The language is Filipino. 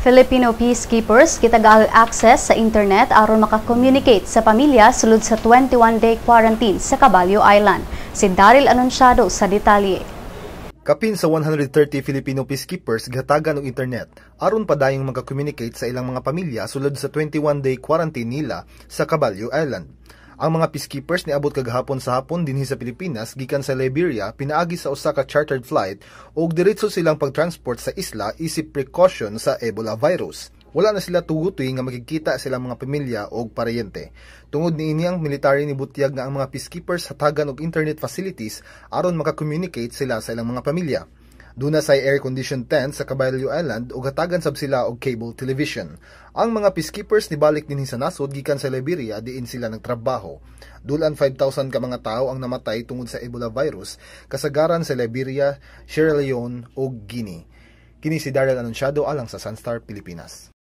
Filipino peacekeepers gitagal access sa internet aron maka-communicate sa pamilya sulod sa 21-day quarantine sa Caballo Island. Si Daryl Anunciado sa detalye. Kapin sa 130 Filipino peacekeepers gihatagan og internet aron padayong maka-communicate sa ilang mga pamilya sulod sa 21-day quarantine nila sa Caballo Island. Ang mga peacekeepers niabot kagahapon sa hapon dinhi sa Pilipinas gikan sa Liberia pinaagi sa usa ka chartered flight ug diretso silang pagtransport sa isla isip precaution sa Ebola virus. Wala na sila tugutoy nga makikita silang mga pamilya o paryente. Tungod niini ang military ni butyag nga ang mga peacekeepers hatagan og internet facilities aron maka-communicate sila sa ilang mga pamilya. Duna say air-conditioned tent sa Caballo Island ug hatagan sab sila og cable television. Ang mga peacekeepers nibalik dinhi sa nasod gikan sa Liberia diin sila nagtrabaho. Dulan 5,000 ka mga tawo ang namatay tungod sa Ebola virus kasagaran sa Liberia, Sierra Leone ug Guinea. Kini si Daryl Anunciado alang sa Sunstar Pilipinas.